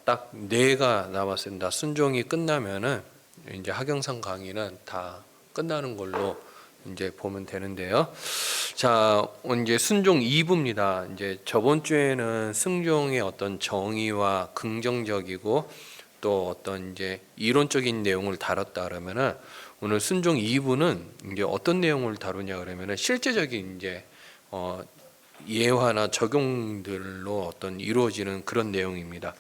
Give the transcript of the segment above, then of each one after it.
딱 4가 남았습니다. 순종이 끝나면은 이제 하경상 강의는 다 끝나는 걸로 이제 보면 되는데요. 자, 이제 순종 2부입니다. 이제 저번 주에는 순종의 어떤 정의와 긍정적이고 또 어떤 이제 이론적인 내용을 다뤘다 그러면은 오늘 순종 2부는 이제 어떤 내용을 다루냐 그러면은 실제적인 이제 예화나 적용들로 어떤 이루어지는 그런 내용입니다.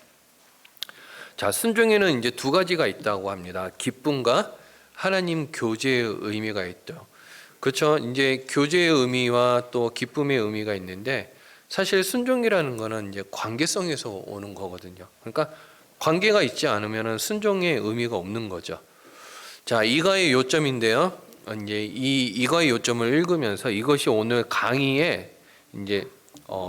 자, 순종에는 이제 2가지가 있다고 합니다. 기쁨과 하나님 교제의 의미가 있죠. 그렇죠. 이제 교제의 의미와 또 기쁨의 의미가 있는데 사실 순종이라는 거는 이제 관계성에서 오는 거거든요. 그러니까 관계가 있지 않으면 순종의 의미가 없는 거죠. 자, 이거의 요점인데요. 이제 이거의 요점을 읽으면서 이것이 오늘 강의의 이제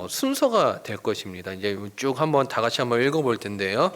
순서가 될 것입니다. 이제 쭉 한번 다 같이 한번 읽어볼 텐데요.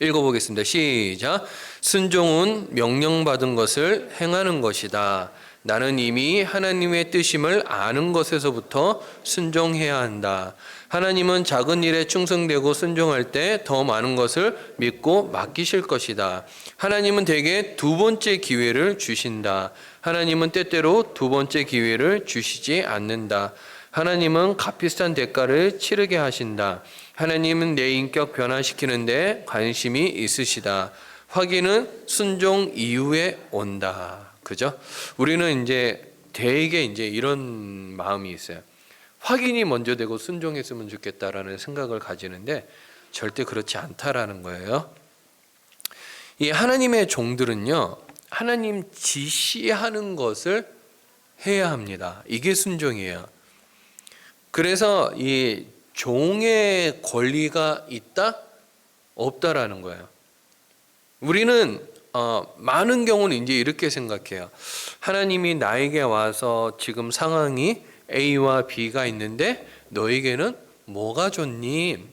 읽어보겠습니다. 시작. 순종은 명령받은 것을 행하는 것이다. 나는 이미 하나님의 뜻임을 아는 것에서부터 순종해야 한다. 하나님은 작은 일에 충성되고 순종할 때 더 많은 것을 믿고 맡기실 것이다. 하나님은 대개 2번째 기회를 주신다. 하나님은 때때로 2번째 기회를 주시지 않는다. 하나님은 값비싼 대가를 치르게 하신다. 하나님은 내 인격 변화시키는데 관심이 있으시다. 확인은 순종 이후에 온다. 그죠? 우리는 이제 대개 이제 이런 마음이 있어요. 확인이 먼저 되고 순종했으면 좋겠다라는 생각을 가지는데 절대 그렇지 않다라는 거예요. 이 하나님의 종들은요, 하나님 지시하는 것을 해야 합니다. 이게 순종이에요. 그래서 이 종의 권리가 있다? 없다라는 거예요. 우리는 많은 경우는 이제 이렇게 생각해요. 하나님이 나에게 와서 지금 상황이 A와 B가 있는데 너에게는 뭐가 좋니?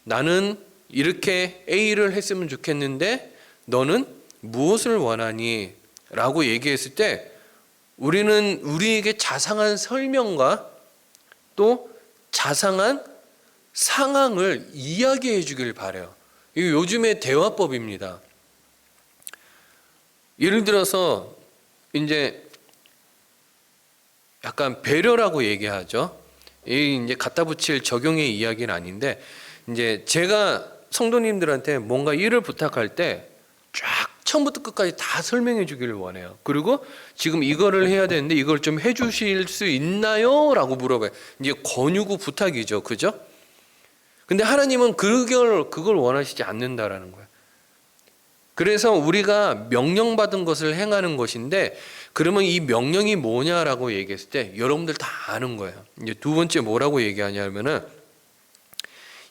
나는 이렇게 A를 했으면 좋겠는데 너는 무엇을 원하니? 라고 얘기했을 때 우리는 우리에게 자상한 설명과 또 자상한 상황을 이야기해 주길 바라요. 이거 요즘의 대화법입니다. 예를 들어서 이제 약간 배려라고 얘기하죠. 이제 갖다 붙일 적용의 이야기는 아닌데 이제 제가 성도님들한테 뭔가 일을 부탁할 때 쫙 처음부터 끝까지 다 설명해 주기를 원해요. 그리고 지금 이거를 해야 되는데 이걸 좀 해 주실 수 있나요? 라고 물어봐요. 이제 권유고 부탁이죠. 그죠? 근데 하나님은 그걸 원하시지 않는다라는 거예요. 그래서 우리가 명령받은 것을 행하는 것인데 그러면 이 명령이 뭐냐라고 얘기했을 때 여러분들 다 아는 거예요. 이제 2번째 뭐라고 얘기하냐면은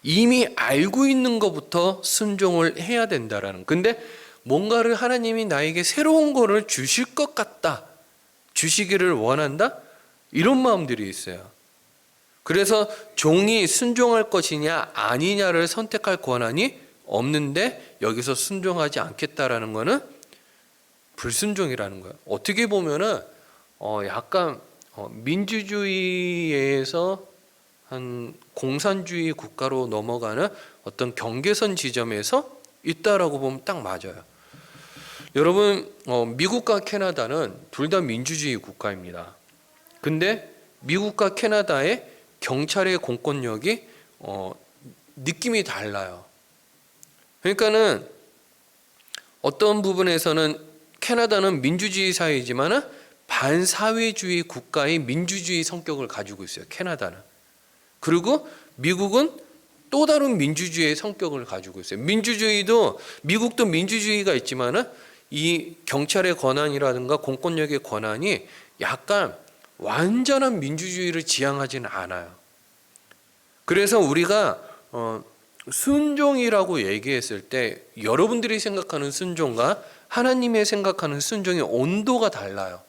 이미 알고 있는 것부터 순종을 해야 된다라는. 근데 뭔가를 하나님이 나에게 새로운 거를 주실 것 같다. 주시기를 원한다. 이런 마음들이 있어요. 그래서 종이 순종할 것이냐 아니냐를 선택할 권한이 없는데 여기서 순종하지 않겠다라는 거는 불순종이라는 거예요. 어떻게 보면은 약간 민주주의에서 한 공산주의 국가로 넘어가는 어떤 경계선 지점에서 있다라고 보면 딱 맞아요. 여러분, 미국과 캐나다는 둘 다 민주주의 국가입니다. 근데 미국과 캐나다의 경찰의 공권력이 느낌이 달라요. 그러니까는 어떤 부분에서는 캐나다는 민주주의 사회이지만 반사회주의 국가의 민주주의 성격을 가지고 있어요. 캐나다는. 그리고 미국은 또 다른 민주주의의 성격을 가지고 있어요. 미국도 민주주의가 있지만은 이 경찰의 권한이라든가 공권력의 권한이 약간 완전한 민주주의를 지향하지는 않아요. 그래서 우리가 순종이라고 얘기했을 때 여러분들이 생각하는 순종과 하나님의 생각하는 순종의 온도가 달라요.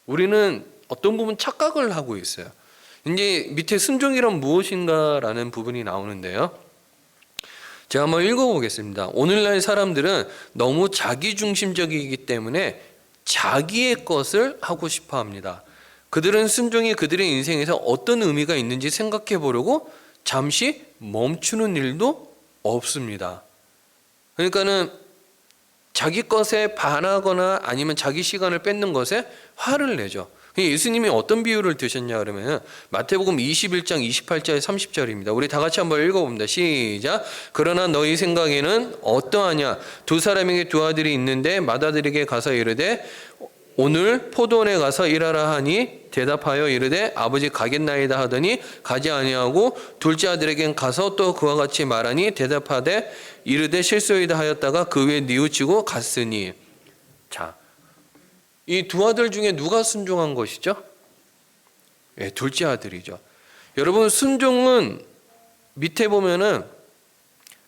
우리는 어떤 부분 착각을 하고 있어요. 이제 밑에 순종이란 무엇인가라는 부분이 나오는데요. 제가 한번 읽어보겠습니다. 오늘날 사람들은 너무 자기중심적이기 때문에 자기의 것을 하고 싶어 합니다. 그들은 순종이 그들의 인생에서 어떤 의미가 있는지 생각해 보려고 잠시 멈추는 일도 없습니다. 그러니까는 자기 것에 반하거나 아니면 자기 시간을 뺏는 것에 화를 내죠. 예수님이 어떤 비유를 드셨냐 그러면 마태복음 21장 28절 30절입니다. 우리 다 같이 한번 읽어봅니다. 시작. 그러나 너희 생각에는 어떠하냐? 두 사람에게 두 아들이 있는데 맏아들에게 가서 이르되 오늘 포도원에 가서 일하라 하니 대답하여 이르되 아버지 가겠나이다 하더니 가지 아니하고 둘째 아들에겐 가서 또 그와 같이 말하니 대답하되 이르되 실소이다 하였다가 그 후에 뉘우치고 갔으니. 자, 이 두 아들 중에 누가 순종한 것이죠? 예, 둘째 아들이죠. 여러분, 순종은 밑에 보면은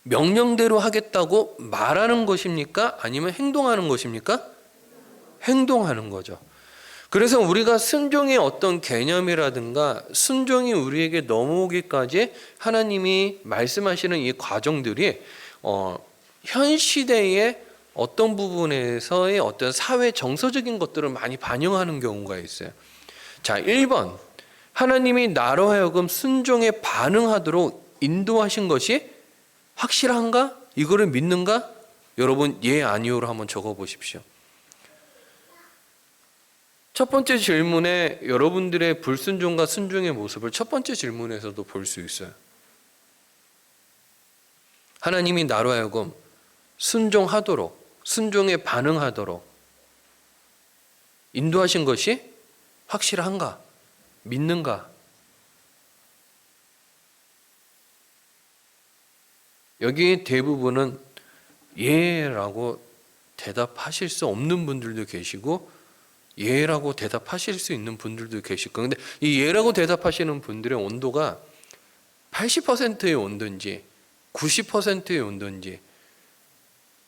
명령대로 하겠다고 말하는 것입니까? 아니면 행동하는 것입니까? 행동하는 거죠. 그래서 우리가 순종의 어떤 개념이라든가 순종이 우리에게 넘어오기까지 하나님이 말씀하시는 이 과정들이 현 시대의 어떤 부분에서의 어떤 사회 정서적인 것들을 많이 반영하는 경우가 있어요. 자, 1번. 하나님이 나로 하여금 순종에 반응하도록 인도하신 것이 확실한가? 이거를 믿는가? 여러분, 예, 아니오로 한번 적어 보십시오. 첫 번째 질문에 여러분들의 불순종과 순종의 모습을 첫 번째 질문에서도 볼 수 있어요. 하나님이 나로 하여금 순종하도록, 순종에 반응하도록 인도하신 것이 확실한가? 믿는가? 여기 대부분은 예라고 대답하실 수 없는 분들도 계시고 예라고 대답하실 수 있는 분들도 계실 거예요. 근데 이 예라고 대답하시는 분들의 온도가 80%의 온도인지 90%의 온도인지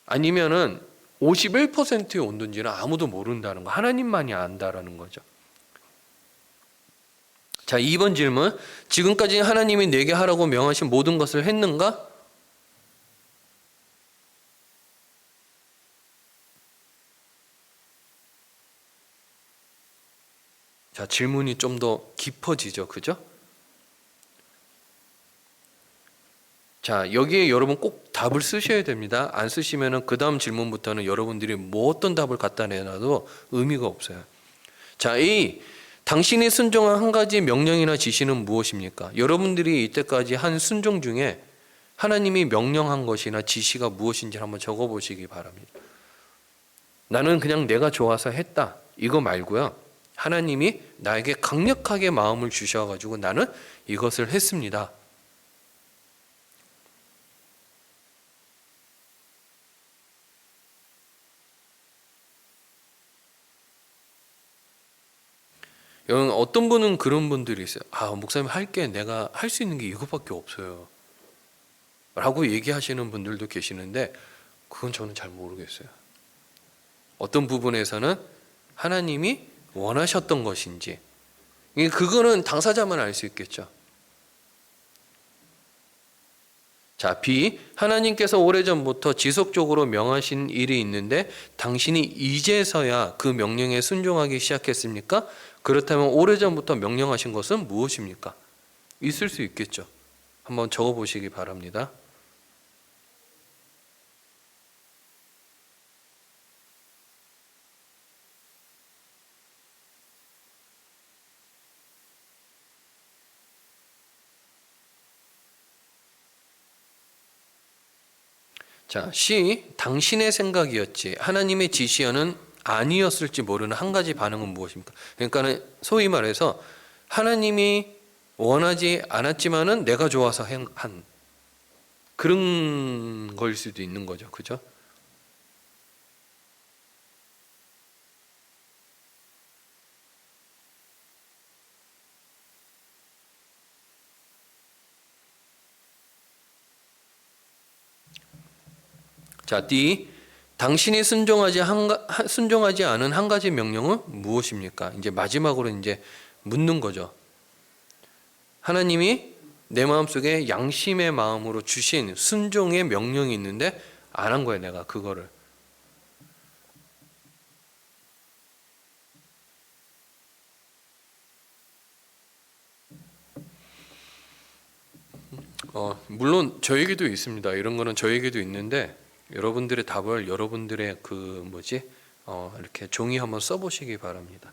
아니면은 51%의 온도인지는 아무도 모른다는 거, 하나님만이 안다라는 거죠. 자, 2번 질문. 지금까지 하나님이 내게 하라고 명하신 모든 것을 했는가? 자, 질문이 좀 더 깊어지죠. 그죠? 자, 여기에 여러분 꼭 답을 쓰셔야 됩니다. 안 쓰시면은 그 다음 질문부터는 여러분들이 뭐 어떤 답을 갖다 내놔도 의미가 없어요. 자, A. 당신이 순종한 한 가지 명령이나 지시는 무엇입니까? 여러분들이 이때까지 한 순종 중에 하나님이 명령한 것이나 지시가 무엇인지 한번 적어 보시기 바랍니다. 나는 그냥 내가 좋아서 했다. 이거 말고요. 하나님이 나에게 강력하게 마음을 주셔가지고 나는 이것을 했습니다. 여러분, 어떤 분은 그런 분들이 있어요. 아, 목사님 할게, 내가 할 수 있는 게 이것밖에 없어요 라고 얘기하시는 분들도 계시는데 그건 저는 잘 모르겠어요. 어떤 부분에서는 하나님이 원하셨던 것인지 그거는 당사자만 알 수 있겠죠. 자, B. 하나님께서 오래전부터 지속적으로 명하신 일이 있는데 당신이 이제서야 그 명령에 순종하기 시작했습니까? 그렇다면 오래전부터 명령하신 것은 무엇입니까? 있을 수 있겠죠. 한번 적어보시기 바랍니다. 자, C. 당신의 생각이었지 하나님의 지시어는 아니었을지 모르는 한 가지 반응은 무엇입니까? 그러니까는 소위 말해서 하나님이 원하지 않았지만은 내가 좋아서 한 그런 걸 수도 있는 거죠. 그죠? 자, D. 당신이 순종하지 않은 한 가지 명령은 무엇입니까? 이제 마지막으로 이제 묻는 거죠. 하나님이 내 마음속에 양심의 마음으로 주신 순종의 명령이 있는데 안 한 거예요, 내가 그거를. 물론 저에게도 있습니다. 이런 거는 저에게도 있는데 여러분들의 답을 여러분들의 이렇게 종이 한번 써보시기 바랍니다.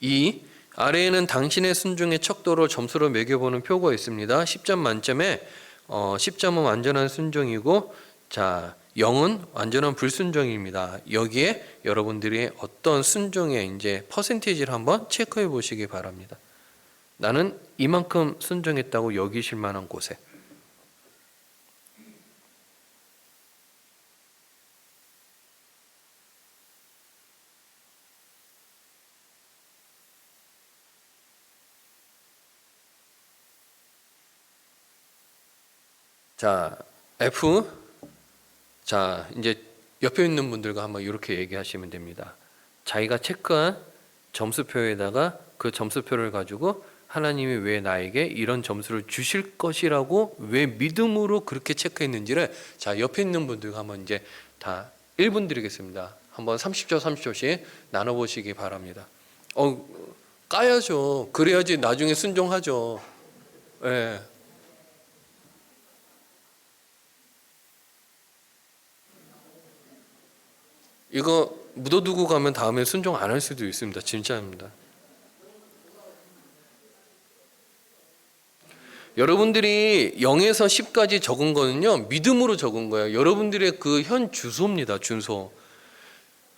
이 아래에는 당신의 순종의 척도로 점수로 매겨보는 표가 있습니다. 10점 만점에 10점은 완전한 순종이고, 자 0은 완전한 불순종입니다. 여기에 여러분들이 어떤 순종의 이제 퍼센티지를 한번 체크해 보시기 바랍니다. 나는 이만큼 순종했다고 여기실 만한 곳에. 자, F. 자, 이제 옆에 있는 분들과 한번 이렇게 얘기하시면 됩니다. 자기가 체크한 점수표에다가 그 점수표를 가지고 하나님이 왜 나에게 이런 점수를 주실 것이라고 왜 믿음으로 그렇게 체크했는지를, 자, 옆에 있는 분들과 한번 이제 다 1분 드리겠습니다. 한번 30초 30초씩 나눠보시기 바랍니다. 까야죠. 그래야지 나중에 순종하죠. 예. 이거 묻어두고 가면 다음에 순종 안 할 수도 있습니다. 진짜입니다. 여러분들이 0에서 10까지 적은 거는요, 믿음으로 적은 거예요. 여러분들의 그 현 주소입니다. 주소.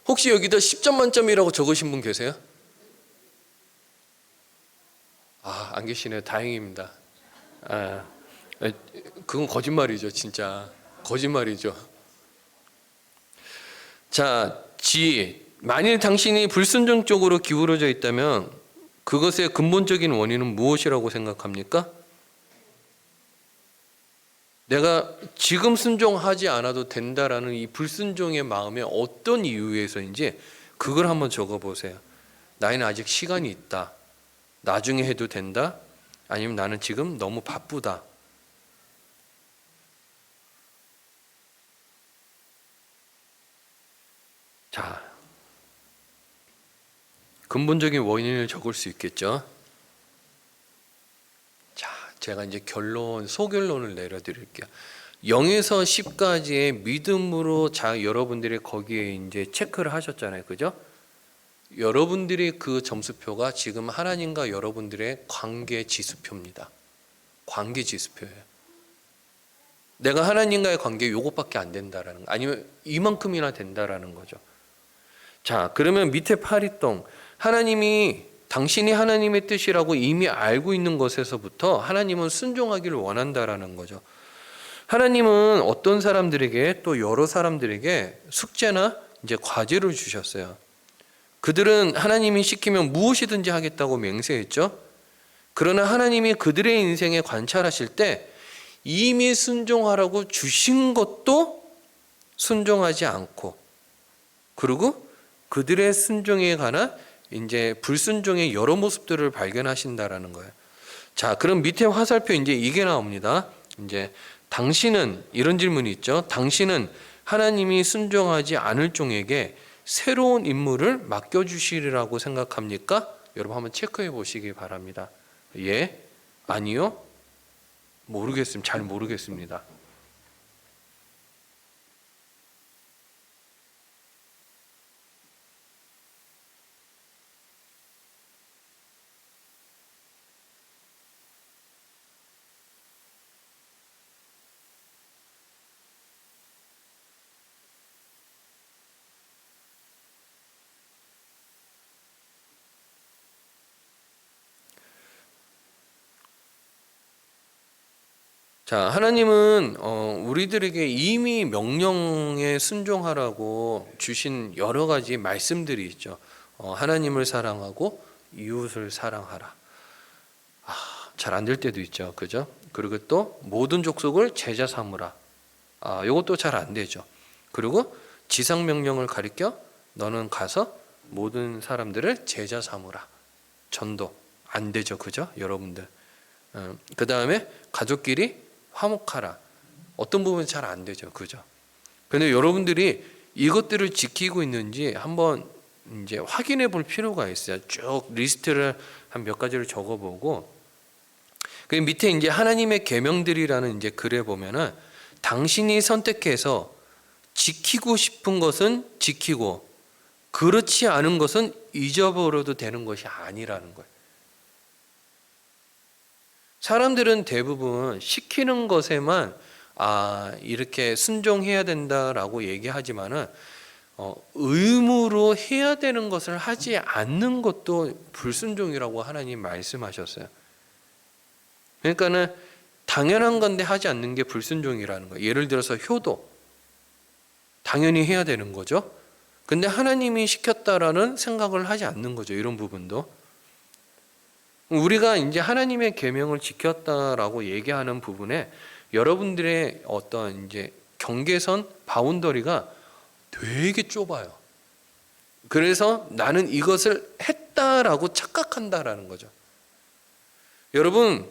혹시 여기다 10점 만점이라고 적으신 분 계세요? 안 계시네요. 다행입니다. 그건 거짓말이죠. 진짜 거짓말이죠. 자, G. 만일 당신이 불순종 쪽으로 기울어져 있다면 그것의 근본적인 원인은 무엇이라고 생각합니까? 내가 지금 순종하지 않아도 된다라는 이 불순종의 마음에 어떤 이유에서인지 그걸 한번 적어보세요. 나는 아직 시간이 있다. 나중에 해도 된다. 아니면 나는 지금 너무 바쁘다. 자, 근본적인 원인을 적을 수 있겠죠. 자, 제가 이제 소결론을 내려드릴게요. 0에서 10까지의 믿음으로 여러분들이 거기에 이제 체크를 하셨잖아요. 그죠? 여러분들이 그 점수표가 지금 하나님과 여러분들의 관계 지수표입니다. 관계 지수표예요. 내가 하나님과의 관계 요것밖에 안 된다라는 거, 아니면 이만큼이나 된다라는 거죠. 자, 그러면 밑에 파리똥, 당신이 하나님의 뜻이라고 이미 알고 있는 것에서부터 하나님은 순종하기를 원한다라는 거죠. 하나님은 어떤 사람들에게, 또 여러 사람들에게 숙제나 이제 과제를 주셨어요. 그들은 하나님이 시키면 무엇이든지 하겠다고 맹세했죠. 그러나 하나님이 그들의 인생에 관찰하실 때 이미 순종하라고 주신 것도 순종하지 않고, 그리고 그들의 순종에 관한 이제 불순종의 여러 모습들을 발견하신다라는 거예요. 자, 그럼 밑에 화살표 이제 이게 나옵니다. 이제 당신은, 이런 질문이 있죠. 당신은 하나님이 순종하지 않을 종에게 새로운 임무를 맡겨주시리라고 생각합니까? 여러분 한번 체크해 보시기 바랍니다. 예? 아니요? 모르겠습니다. 잘 모르겠습니다. 자, 하나님은 우리들에게 이미 명령에 순종하라고 주신 여러 가지 말씀들이 있죠. 하나님을 사랑하고 이웃을 사랑하라. 잘 안 될 때도 있죠. 그죠? 그리고 또 모든 족속을 제자 삼으라. 이것도 잘 안 되죠. 그리고 지상 명령을 가리켜 너는 가서 모든 사람들을 제자 삼으라. 전도 안 되죠. 그죠? 여러분들. 그 다음에 가족끼리 화목하라. 어떤 부분은 잘 안 되죠. 그죠? 근데 여러분들이 이것들을 지키고 있는지 한번 이제 확인해 볼 필요가 있어요. 쭉 리스트를 한 몇 가지를 적어보고 그 밑에 이제 하나님의 계명들이라는 이제 글에 보면은 당신이 선택해서 지키고 싶은 것은 지키고 그렇지 않은 것은 잊어버려도 되는 것이 아니라는 거예요. 사람들은 대부분 시키는 것에만 이렇게 순종해야 된다라고 얘기하지만은 의무로 해야 되는 것을 하지 않는 것도 불순종이라고 하나님 말씀하셨어요. 그러니까는 당연한 건데 하지 않는 게 불순종이라는 거예요. 예를 들어서 효도 당연히 해야 되는 거죠. 근데 하나님이 시켰다라는 생각을 하지 않는 거죠. 이런 부분도 우리가 이제 하나님의 계명을 지켰다라고 얘기하는 부분에 여러분들의 어떤 이제 경계선 바운더리가 되게 좁아요. 그래서 나는 이것을 했다라고 착각한다라는 거죠. 여러분,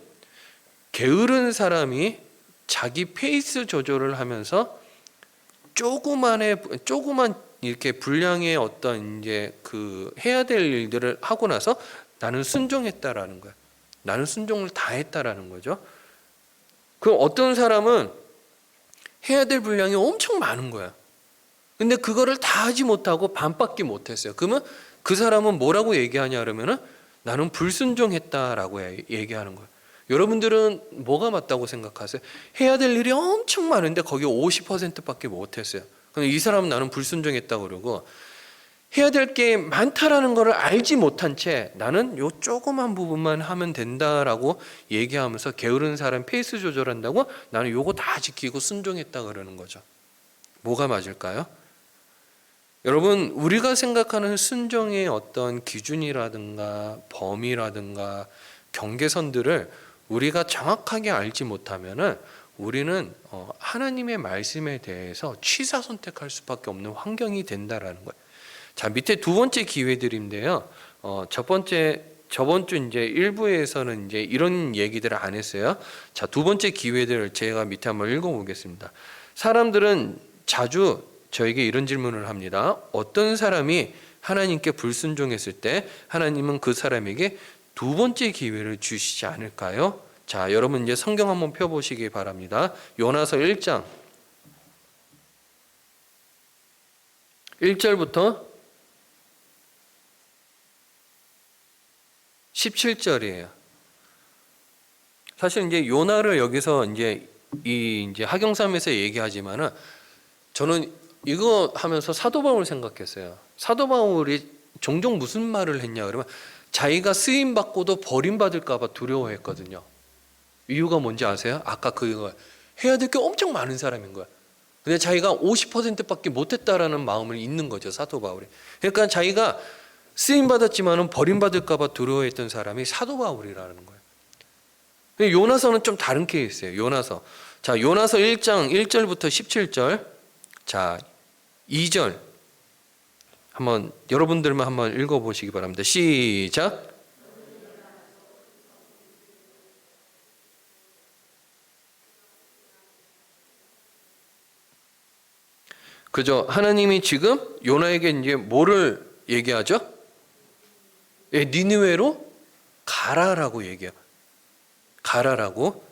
게으른 사람이 자기 페이스 조절을 하면서 조그만 이렇게 분량의 어떤 이제 그 해야 될 일들을 하고 나서 나는 순종했다라는 거야. 나는 순종을 다 했다라는 거죠. 그럼 어떤 사람은 해야 될 분량이 엄청 많은 거야. 근데 그거를 다 하지 못하고 반밖에 못했어요. 그러면 그 사람은 뭐라고 얘기하냐 그러면은 나는 불순종했다라고 얘기하는 거예요. 여러분들은 뭐가 맞다고 생각하세요? 해야 될 일이 엄청 많은데 거기 50%밖에 못했어요. 그럼 이 사람은 나는 불순종했다고 그러고 해야 될 게 많다라는 것을 알지 못한 채 나는 요 조그만 부분만 하면 된다라고 얘기하면서 게으른 사람 페이스 조절한다고 나는 요거 다 지키고 순종했다 그러는 거죠. 뭐가 맞을까요? 여러분, 우리가 생각하는 순종의 어떤 기준이라든가 범위라든가 경계선들을 우리가 정확하게 알지 못하면은 우리는 하나님의 말씀에 대해서 취사 선택할 수밖에 없는 환경이 된다라는 거예요. 자, 밑에 두 번째 기회들인데요. 저번 주 이제 일부에서는 이제 이런 얘기들을 안 했어요. 자, 두 번째 기회들 제가 밑에 한번 읽어보겠습니다. 사람들은 자주 저에게 이런 질문을 합니다. 어떤 사람이 하나님께 불순종했을 때 하나님은 그 사람에게 두 번째 기회를 주시지 않을까요? 자, 여러분 이제 성경 한번 펴보시기 바랍니다. 요나서 1장 1절부터 17절이에요. 사실 이제 요나를 여기서 이제 이제 하경삼에서 얘기하지만은 저는 이거 하면서 사도 바울 생각했어요. 사도 바울이 종종 무슨 말을 했냐 그러면 자기가 쓰임 받고도 버림받을까 봐 두려워했거든요. 이유가 뭔지 아세요? 아까 그거 해야 될 게 엄청 많은 사람인 거야. 근데 자기가 50%밖에 못했다라는 마음을 있는 거죠, 사도 바울이. 그러니까 자기가 쓰임 받았지만은 버림받을까 봐 두려워했던 사람이 사도 바울이라는 거예요. 요나서는 좀 다른 케이스예요. 요나서. 자, 요나서 1장 1절부터 17절. 자, 2절 한번 여러분들만 한번 읽어보시기 바랍니다. 시작. 그죠? 하나님이 지금 요나에게 이제 뭐를 얘기하죠? 니느웨로 가라라고 얘기해요. 가라라고.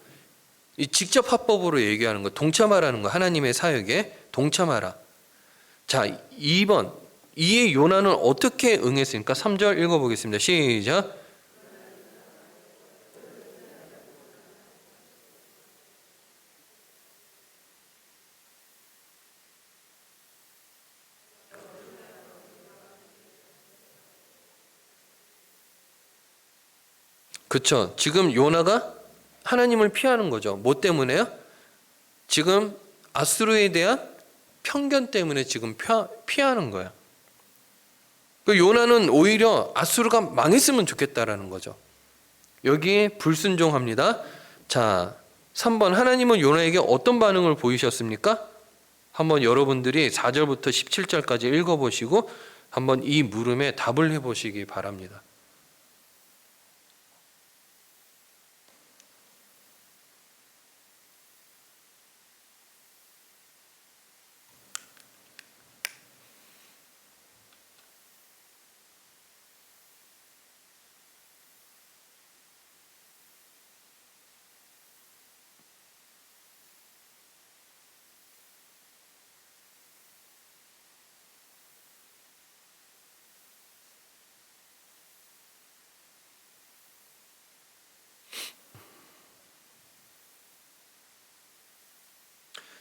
직접 합법으로 얘기하는 거, 동참하라는 거, 하나님의 사역에 동참하라. 자, 2번. 이에 요나는 어떻게 응했습니까? 3절 읽어보겠습니다. 시작. 그쵸. 지금 요나가 하나님을 피하는 거죠. 뭐 때문에요? 지금 아수르에 대한 편견 때문에 지금 피하는 거예요. 그 요나는 오히려 아수르가 망했으면 좋겠다라는 거죠. 여기에 불순종합니다. 자, 3번 하나님은 요나에게 어떤 반응을 보이셨습니까? 한번 여러분들이 4절부터 17절까지 읽어보시고 한번 이 물음에 답을 해보시기 바랍니다.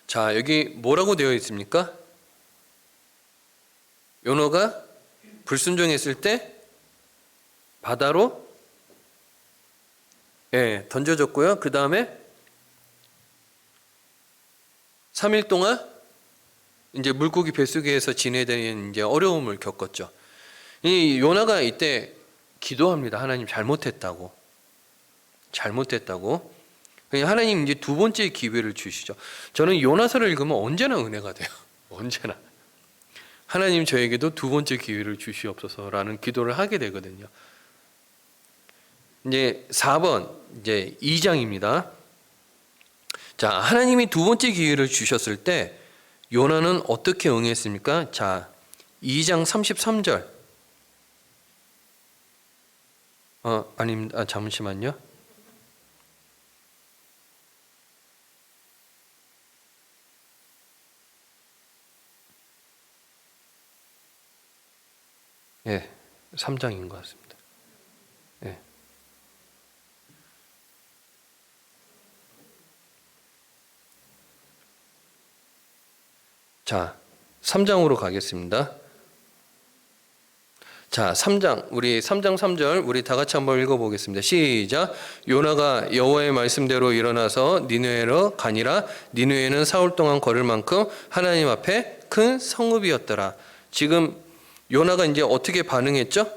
자, 여기 뭐라고 되어 있습니까? 요나가 불순종했을 때 바다로 던져졌고요. 그 다음에 3일 동안 이제 물고기 뱃속에서 지내는 이제 어려움을 겪었죠. 이 요나가 이때 기도합니다. 하나님 잘못했다고. 하나님 이제 두 번째 기회를 주시죠. 저는 요나서를 읽으면 언제나 은혜가 돼요. 언제나. 하나님 저에게도 두 번째 기회를 주시옵소서라는 기도를 하게 되거든요. 이제 4번 이제 2장입니다. 자, 하나님이 두 번째 기회를 주셨을 때 요나는 어떻게 응했습니까? 자, 2장 33절. 아닙니다. 잠시만요. 예, 3장인 것 같습니다. 예. 자, 3장으로 가겠습니다. 자, 3장, 우리 3장 3절 우리 다 같이 한번 읽어보겠습니다. 시작. 요나가 여호와의 말씀대로 일어나서 니느웨로 가니라. 니느웨는 사흘 동안 걸을 만큼 하나님 앞에 큰 성읍이었더라. 지금 요나가 이제 어떻게 반응했죠?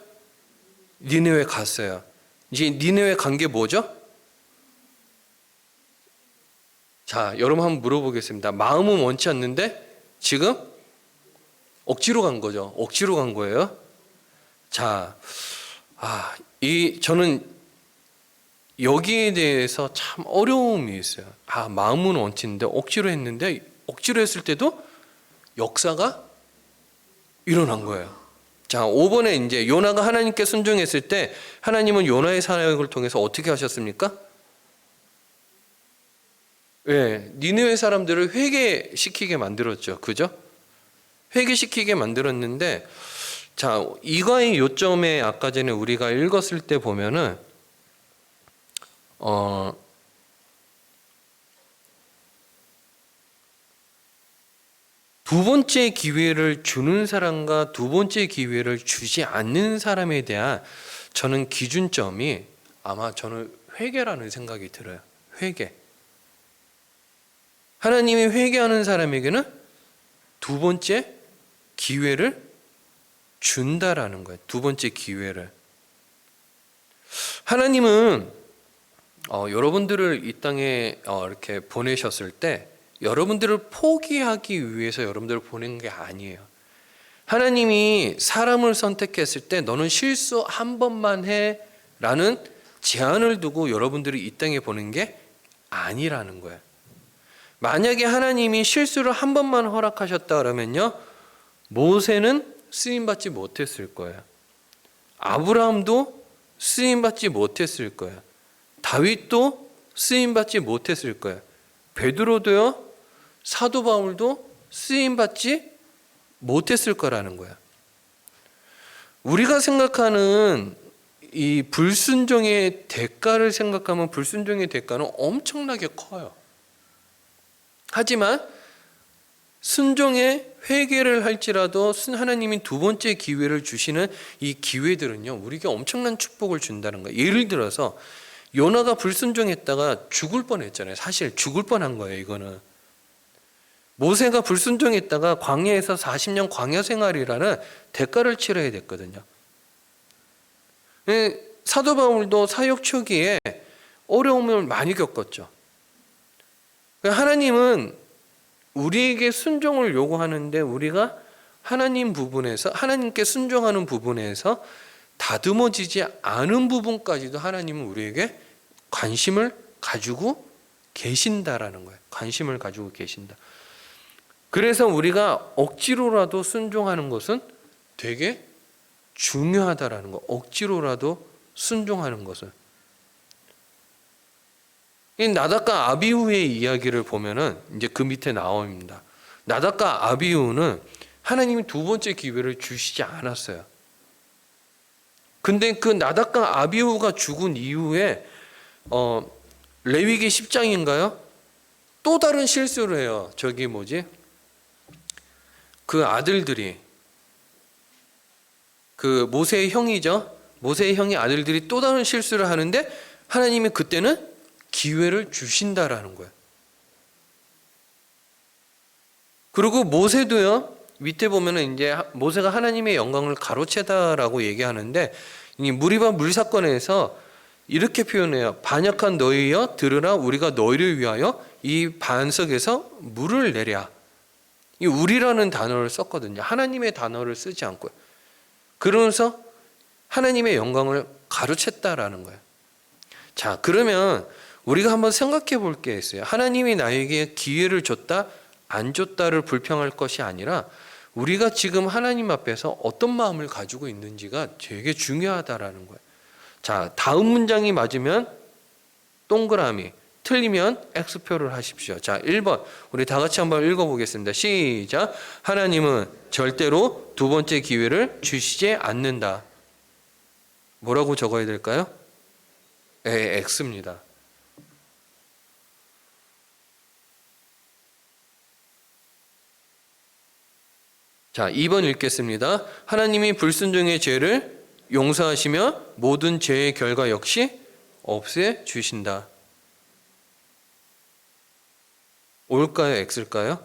니느웨 갔어요. 이제 니느웨 간 게 뭐죠? 자, 여러분 한번 물어보겠습니다. 마음은 원치 않는데 지금 억지로 간 거죠. 억지로 간 거예요. 자, 저는 여기에 대해서 참 어려움이 있어요. 마음은 원치는데 억지로 했는데 억지로 했을 때도 역사가 일어난 거예요. 자, 5번에 이제 요나가 하나님께 순종했을 때 하나님은 요나의 사역을 통해서 어떻게 하셨습니까? 니느웨 사람들을 회개시키게 만들었죠. 그죠? 회개시키게 만들었는데, 자, 이거의 요점에 아까 전에 우리가 읽었을 때 보면은 두 번째 기회를 주는 사람과 두 번째 기회를 주지 않는 사람에 대한 저는 기준점이 아마 저는 회개라는 생각이 들어요. 회개. 하나님이 회개하는 사람에게는 두 번째 기회를 준다라는 거예요. 두 번째 기회를. 하나님은 여러분들을 이 땅에 이렇게 보내셨을 때 여러분들을 포기하기 위해서 여러분들을 보낸 게 아니에요. 하나님이 사람을 선택했을 때 너는 실수 한 번만 해 라는 제한을 두고 여러분들이 이 땅에 보낸 게 아니라는 거예요. 만약에 하나님이 실수를 한 번만 허락하셨다 그러면요, 모세는 쓰임받지 못했을 거예요. 아브라함도 쓰임받지 못했을 거예요. 다윗도 쓰임받지 못했을 거예요. 베드로도요, 사도 바울도 쓰임받지 못했을 거라는 거야. 우리가 생각하는 이 불순종의 대가를 생각하면 불순종의 대가는 엄청나게 커요. 하지만 순종의 회개를 할지라도 하나님이 두 번째 기회를 주시는 이 기회들은요, 우리에게 엄청난 축복을 준다는 거예요. 예를 들어서 요나가 불순종했다가 죽을 뻔했잖아요. 사실 죽을 뻔한 거예요. 이거는 모세가 불순종했다가 광야에서 40년 광야 생활이라는 대가를 치러야 됐거든요. 사도 바울도 사역 초기에 어려움을 많이 겪었죠. 하나님은 우리에게 순종을 요구하는데 우리가 하나님 부분에서 하나님께 순종하는 부분에서 다듬어지지 않은 부분까지도 하나님은 우리에게 관심을 가지고 계신다라는 거예요. 관심을 가지고 계신다. 그래서 우리가 억지로라도 순종하는 것은 되게 중요하다라는 거. 억지로라도 순종하는 것은. 이 나답과 아비후의 이야기를 보면은 이제 그 밑에 나옵니다. 나답과 아비후는 하나님이 두 번째 기회를 주시지 않았어요. 근데 그 나답과 아비후가 죽은 이후에 레위기 10장인가요? 또 다른 실수를 해요. 저기 뭐지? 그 아들들이, 그 모세의 형이죠. 모세의 형의 아들들이 또 다른 실수를 하는데 하나님이 그때는 기회를 주신다라는 거예요. 그리고 모세도요. 밑에 보면은 이제 모세가 하나님의 영광을 가로채다라고 얘기하는데, 이 무리바 물 사건에서 이렇게 표현해요. 반역한 너희여 들으라, 우리가 너희를 위하여 이 반석에서 물을 내랴. 이 우리라는 단어를 썼거든요. 하나님의 단어를 쓰지 않고요. 그러면서 하나님의 영광을 가로챘다라는 거예요. 자, 그러면 우리가 한번 생각해 볼 게 있어요. 하나님이 나에게 기회를 줬다, 안 줬다를 불평할 것이 아니라 우리가 지금 하나님 앞에서 어떤 마음을 가지고 있는지가 되게 중요하다라는 거예요. 자, 다음 문장이 맞으면 동그라미, 틀리면 X표를 하십시오. 자, 1번 우리 다 같이 한번 읽어보겠습니다. 시작. 하나님은 절대로 두 번째 기회를 주시지 않는다. 뭐라고 적어야 될까요? X입니다. 자, 2번 읽겠습니다. 하나님이 불순종의 죄를 용서하시며 모든 죄의 결과 역시 없애주신다. O일까요? X일까요?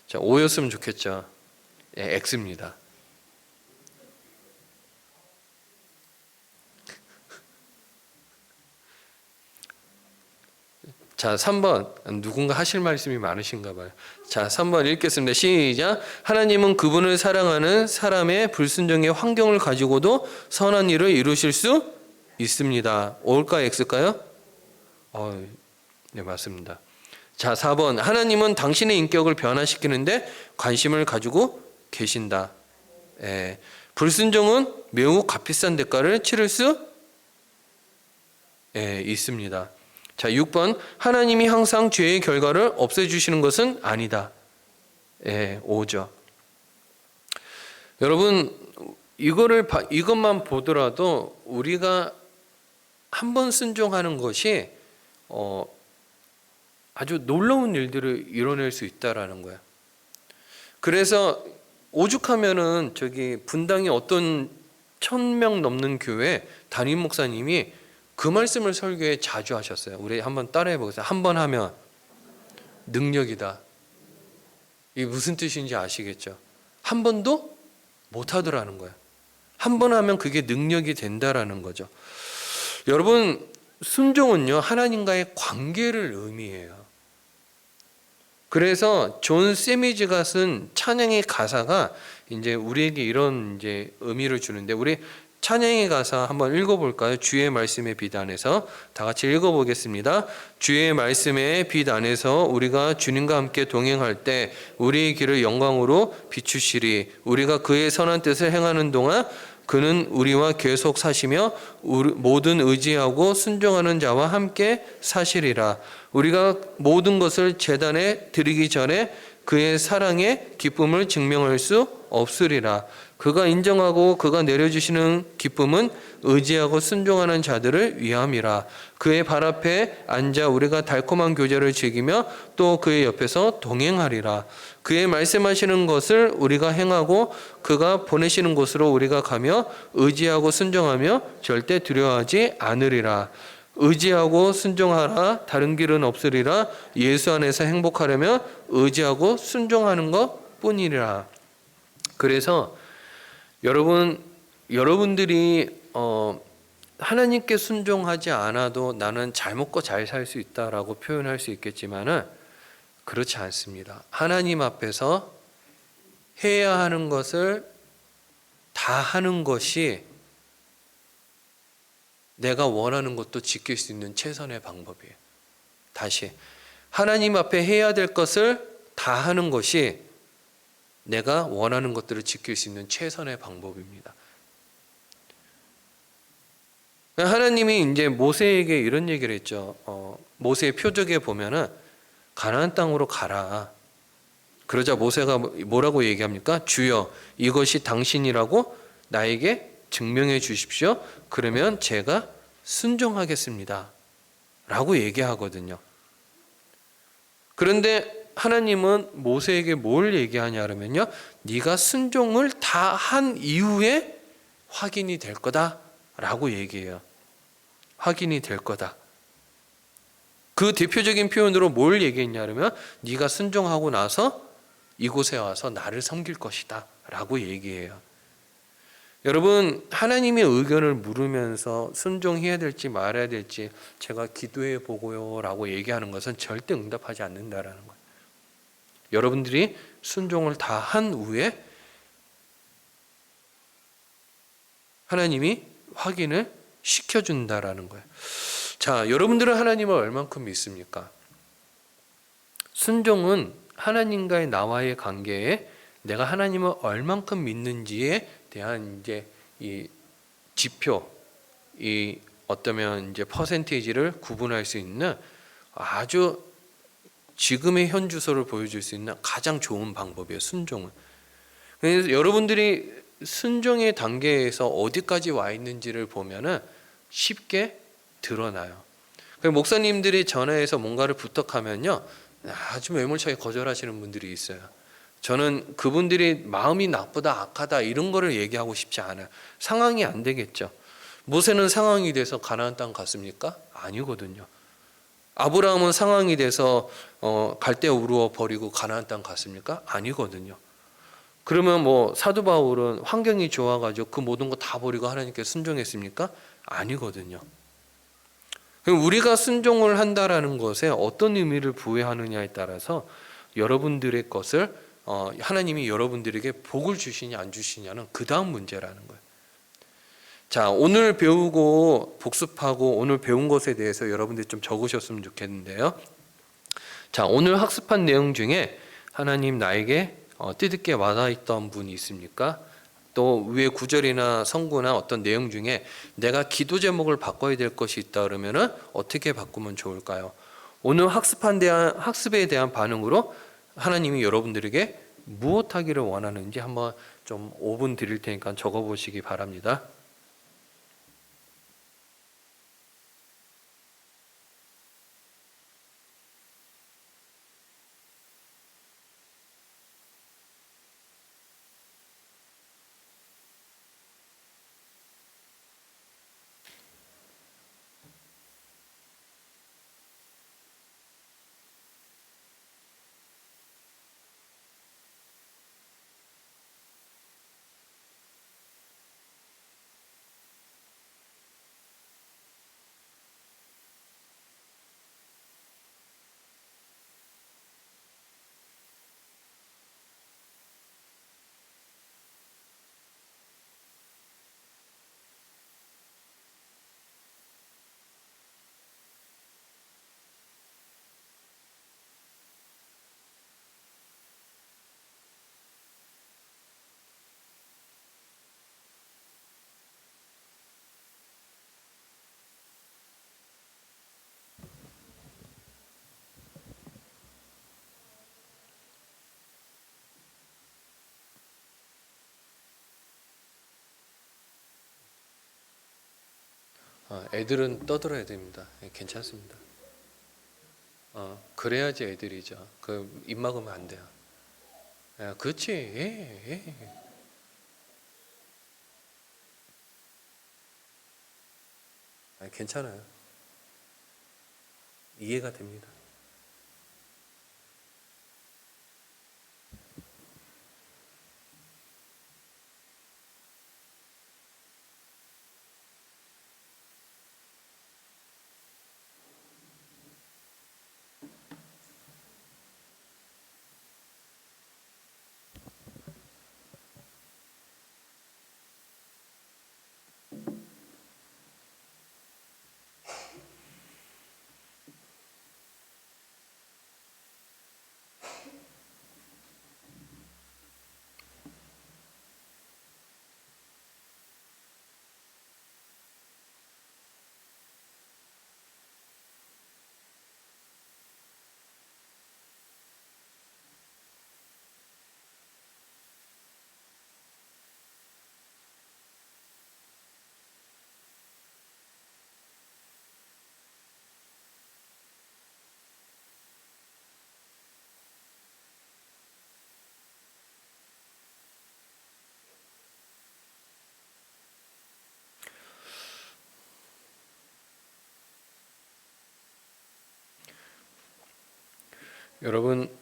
자, O였으면 좋겠죠. 예, X입니다. 자, 3번. 누군가 하실 말씀이 많으신가 봐요. 자, 3번 읽겠습니다. 시작. 하나님은 그분을 사랑하는 사람의 불순종의 환경을 가지고도 선한 일을 이루실 수 있습니다. O일까요? X일까요? 네, 맞습니다. 자, 4번. 하나님은 당신의 인격을 변화시키는데 관심을 가지고 계신다. 예, 불순종은 매우 값비싼 대가를 치를 수 있습니다. 자, 6번. 하나님이 항상 죄의 결과를 없애주시는 것은 아니다. O죠. 여러분, 이것만 보더라도 우리가 한 번 순종하는 것이 아주 놀라운 일들을 이뤄낼 수 있다라는 거야. 그래서 오죽하면은 저기 분당에 어떤 1,000명 넘는 교회 담임 목사님이 그 말씀을 설교에 자주 하셨어요. 우리 한번 따라해 보겠습니다. 한 번 하면 능력이다. 이게 무슨 뜻인지 아시겠죠? 한 번도 못 하더라는 거예요. 한 번 하면 그게 능력이 된다라는 거죠. 여러분, 순종은요, 하나님과의 관계를 의미해요. 그래서 존 세미즈가 쓴 찬양의 가사가 이제 우리에게 이런 이제 의미를 주는데, 우리 찬양의 가사 한번 읽어볼까요? 주의 말씀의 빛 안에서 다 같이 읽어보겠습니다. 주의 말씀의 빛 안에서 우리가 주님과 함께 동행할 때 우리의 길을 영광으로 비추시리. 우리가 그의 선한 뜻을 행하는 동안 그는 우리와 계속 사시며 모든 의지하고 순종하는 자와 함께 사시리라. 우리가 모든 것을 제단에 드리기 전에 그의 사랑의 기쁨을 증명할 수 없으리라. 그가 인정하고 그가 내려주시는 기쁨은 의지하고 순종하는 자들을 위함이라. 그의 발 앞에 앉아 우리가 달콤한 교제를 즐기며 또 그의 옆에서 동행하리라. 그의 말씀하시는 것을 우리가 행하고 그가 보내시는 곳으로 우리가 가며 의지하고 순종하며 절대 두려워하지 않으리라. 의지하고 순종하라. 다른 길은 없으리라. 예수 안에서 행복하려면 의지하고 순종하는 것 뿐이라. 그래서 여러분들이 하나님께 순종하지 않아도 나는 잘 먹고 잘 살 수 있다라고 표현할 수 있겠지만은 그렇지 않습니다. 하나님 앞에서 해야 하는 것을 다 하는 것이 내가 원하는 것도 지킬 수 있는 최선의 방법이에요. 다시, 하나님 앞에 해야 될 것을 다 하는 것이 내가 원하는 것들을 지킬 수 있는 최선의 방법입니다. 하나님이 이제 모세에게 이런 얘기를 했죠. 모세의 표적에 보면은 가나안 땅으로 가라. 그러자 모세가 뭐라고 얘기합니까? 주여, 이것이 당신이라고 나에게 증명해 주십시오. 그러면 제가 순종하겠습니다 라고 얘기하거든요. 그런데 하나님은 모세에게 뭘 얘기하냐 그러면요, 네가 순종을 다 한 이후에 확인이 될 거다 라고 얘기해요. 확인이 될 거다. 그 대표적인 표현으로 뭘 얘기했냐 그러면 네가 순종하고 나서 이곳에 와서 나를 섬길 것이다 라고 얘기해요. 여러분, 하나님의 의견을 물으면서 순종해야 될지 말아야 될지 제가 기도해 보고요 라고 얘기하는 것은 절대 응답하지 않는다라는 거예요. 여러분들이 순종을 다 한 후에 하나님이 확인을 시켜준다라는 거예요. 자, 여러분들은 하나님을 얼만큼 믿습니까? 순종은 하나님과의 나와의 관계에 내가 하나님을 얼만큼 믿는지에 대한 이제 이 지표, 이 어떠면 이제 퍼센테이지를 구분할 수 있는 아주 지금의 현 주소를 보여줄 수 있는 가장 좋은 방법이에요. 순종은. 그래서 여러분들이 순종의 단계에서 어디까지 와 있는지를 보면은 쉽게 드러나요. 목사님들이 전화해서 뭔가를 부탁하면요, 아주 매몰차게 거절하시는 분들이 있어요. 저는 그분들이 마음이 나쁘다, 악하다 이런 거를 얘기하고 싶지 않아요. 상황이 안 되겠죠. 모세는 상황이 돼서 가나안 땅 갔습니까? 아니거든요. 아브라함은 상황이 돼서 갈대 우르어 버리고 가나안 땅 갔습니까? 아니거든요. 그러면 뭐 사도 바울은 환경이 좋아가지고 그 모든 거 다 버리고 하나님께 순종했습니까? 아니거든요. 우리가 순종을 한다라는 것에 어떤 의미를 부여하느냐에 따라서 여러분들의 것을 하나님이 여러분들에게 복을 주시냐 안 주시냐는 그 다음 문제라는 거예요. 자, 오늘 배우고 복습하고 오늘 배운 것에 대해서 여러분들이 좀 적으셨으면 좋겠는데요. 자, 오늘 학습한 내용 중에 하나님 나에게 뜻있게 와닿았던 분이 있습니까? 또 위에 구절이나 성구나 어떤 내용 중에 내가 기도 제목을 바꿔야 될 것이 있다 그러면은 어떻게 바꾸면 좋을까요? 오늘 학습에 대한 반응으로 하나님이 여러분들에게 무엇하기를 원하는지 한번 좀 5분 드릴 테니까 적어보시기 바랍니다. 애들은 떠들어야 됩니다. 괜찮습니다. 그래야지 애들이죠. 입 막으면 안 돼요. 그렇지. 예. 괜찮아요. 이해가 됩니다. 여러분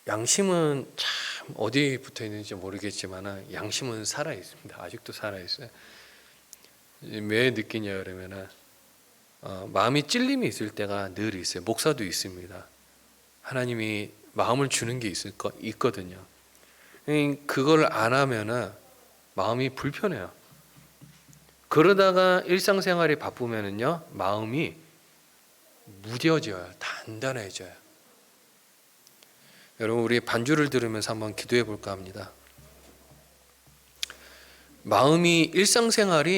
양심은 참 어디에 붙어 있는지 모르겠지만 양심은 살아 있습니다. 아직도 살아 있어요. 왜 느끼냐 그러면은 마음이 찔림이 있을 때가 늘 있어요. 목사도 있습니다. 하나님이 마음을 주는 게 있거든요. 그걸 안 하면은 마음이 불편해요. 그러다가 일상생활이 바쁘면은요 마음이 무뎌져요. 단단해져요. 여러분 우리 반주를 들으면서 한번 기도해 볼까 합니다. 마음이 일상생활이